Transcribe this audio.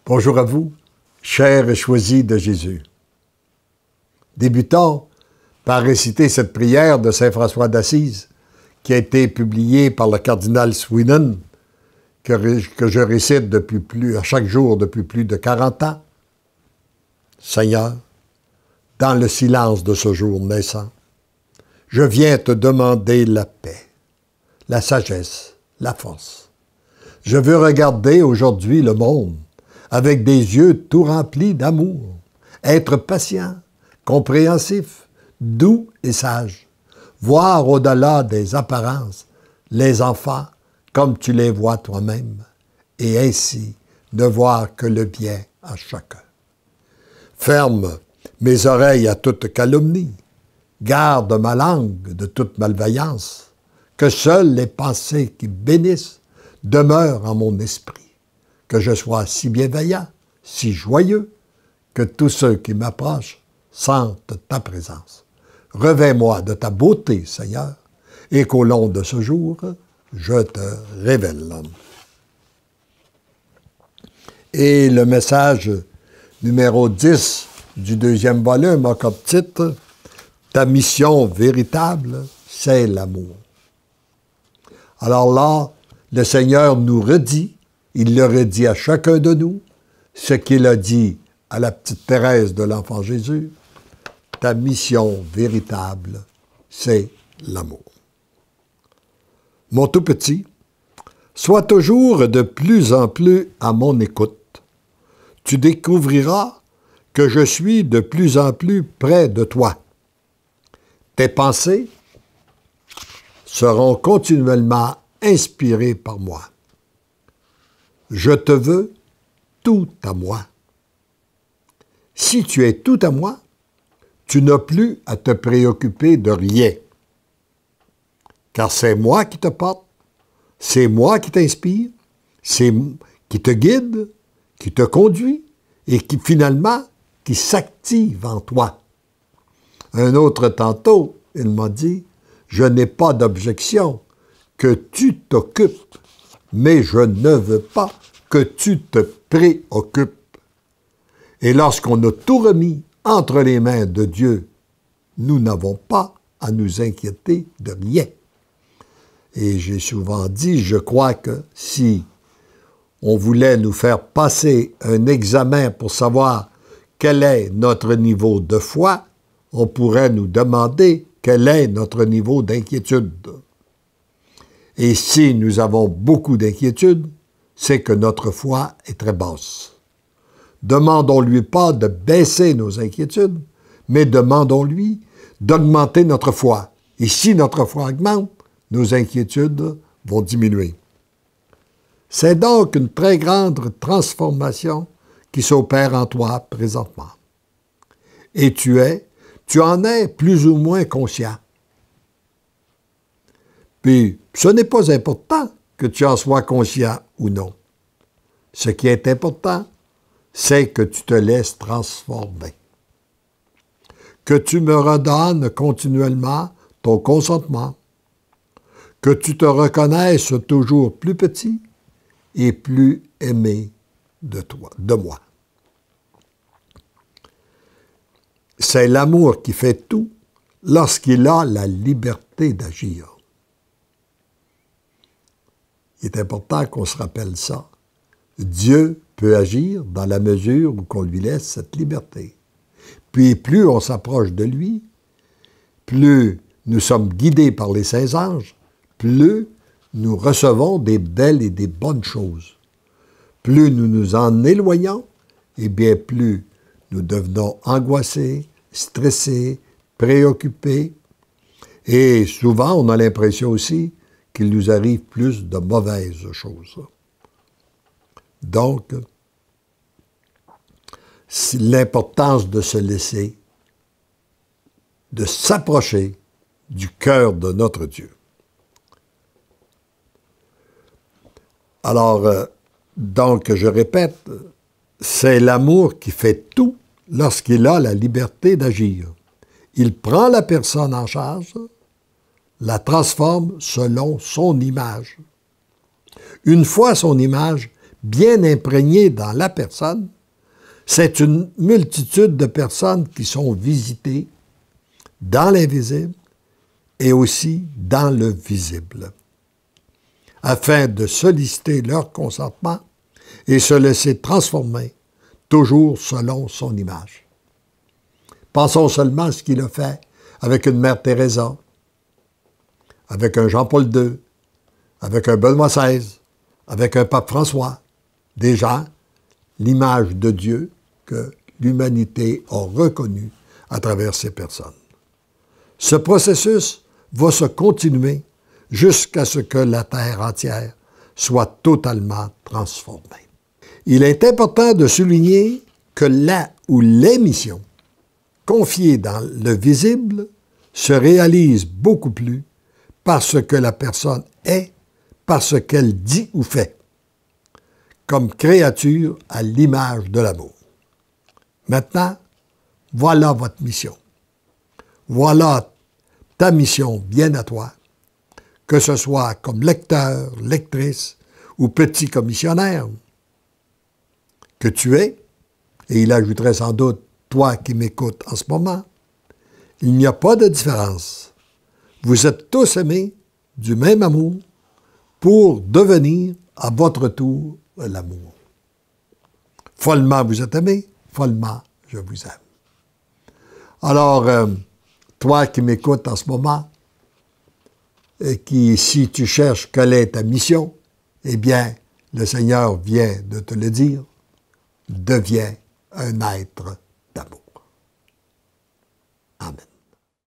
Bonjour à vous, chers et choisis de Jésus. Débutons par réciter cette prière de saint François d'Assise qui a été publiée par le cardinal Sweden, que je récite à chaque jour depuis plus de 40 ans. Seigneur, dans le silence de ce jour naissant, je viens te demander la paix, la sagesse, la force. Je veux regarder aujourd'hui le monde avec des yeux tout remplis d'amour, être patient, compréhensif, doux et sage, voir au-delà des apparences les enfants comme tu les vois toi-même, et ainsi ne voir que le bien à chacun. Ferme mes oreilles à toute calomnie, garde ma langue de toute malveillance, que seules les pensées qui bénissent demeurent en mon esprit, que je sois si bienveillant, si joyeux, que tous ceux qui m'approchent sentent ta présence. Revêts-moi de ta beauté, Seigneur, et qu'au long de ce jour, je te révèle. Et le message numéro 10 du deuxième volume a comme titre « Ta mission véritable, c'est l'amour ». Alors là, le Seigneur nous redit, il le redit à chacun de nous, ce qu'il a dit à la petite Thérèse de l'Enfant Jésus, « Ta mission véritable, c'est l'amour ». Mon tout petit, sois toujours de plus en plus à mon écoute. Tu découvriras que je suis de plus en plus près de toi. Tes pensées seront continuellement inspirées par moi. Je te veux tout à moi. Si tu es tout à moi, tu n'as plus à te préoccuper de rien. Car c'est moi qui te porte, c'est moi qui t'inspire, c'est qui te guide, qui te conduit et qui finalement qui s'active en toi. Un autre tantôt, il m'a dit, je n'ai pas d'objection que tu t'occupes, mais je ne veux pas que tu te préoccupes. Et lorsqu'on a tout remis entre les mains de Dieu, nous n'avons pas à nous inquiéter de rien. Et j'ai souvent dit, je crois que si on voulait nous faire passer un examen pour savoir quel est notre niveau de foi, on pourrait nous demander quel est notre niveau d'inquiétude. Et si nous avons beaucoup d'inquiétude, c'est que notre foi est très basse. Demandons-lui pas de baisser nos inquiétudes, mais demandons-lui d'augmenter notre foi. Et si notre foi augmente, nos inquiétudes vont diminuer. C'est donc une très grande transformation qui s'opère en toi présentement. Et tu en es plus ou moins conscient. Puis, ce n'est pas important que tu en sois conscient ou non. Ce qui est important, c'est que tu te laisses transformer. Que tu me redonnes continuellement ton consentement. Que tu te reconnaisses toujours plus petit et plus aimé de moi. C'est l'amour qui fait tout lorsqu'il a la liberté d'agir. Il est important qu'on se rappelle ça. Dieu peut agir dans la mesure où qu'on lui laisse cette liberté. Puis plus on s'approche de lui, plus nous sommes guidés par les saints anges, plus nous recevons des belles et des bonnes choses. Plus nous nous en éloignons, eh bien plus nous devenons angoissés, stressés, préoccupés. Et souvent, on a l'impression aussi qu'il nous arrive plus de mauvaises choses. Donc, c'est l'importance de se laisser, de s'approcher du cœur de notre Dieu. Alors, donc, je répète, c'est l'amour qui fait tout lorsqu'il a la liberté d'agir. Il prend la personne en charge, la transforme selon son image. Une fois son image, bien imprégné dans la personne, c'est une multitude de personnes qui sont visitées dans l'invisible et aussi dans le visible, afin de solliciter leur consentement et se laisser transformer, toujours selon son image. Pensons seulement à ce qu'il a fait avec une mère Teresa, avec un Jean-Paul II, avec un Benoît XVI, avec un pape François, des gens, l'image de Dieu que l'humanité a reconnue à travers ces personnes. Ce processus va se continuer jusqu'à ce que la Terre entière soit totalement transformée. Il est important de souligner que la ou les missions confiées dans le visible se réalisent beaucoup plus par ce que la personne est, par ce qu'elle dit ou fait, comme créature à l'image de l'amour. Maintenant, voilà votre mission. Voilà ta mission bien à toi, que ce soit comme lecteur, lectrice ou petit commissionnaire que tu es, et il ajouterait sans doute toi qui m'écoutes en ce moment, il n'y a pas de différence. Vous êtes tous aimés du même amour pour devenir à votre tour l'amour. Follement vous êtes aimés, follement je vous aime. Alors, toi qui m'écoutes en ce moment, et qui, si tu cherches quelle est ta mission, eh bien, le Seigneur vient de te le dire, deviens un être d'amour. Amen.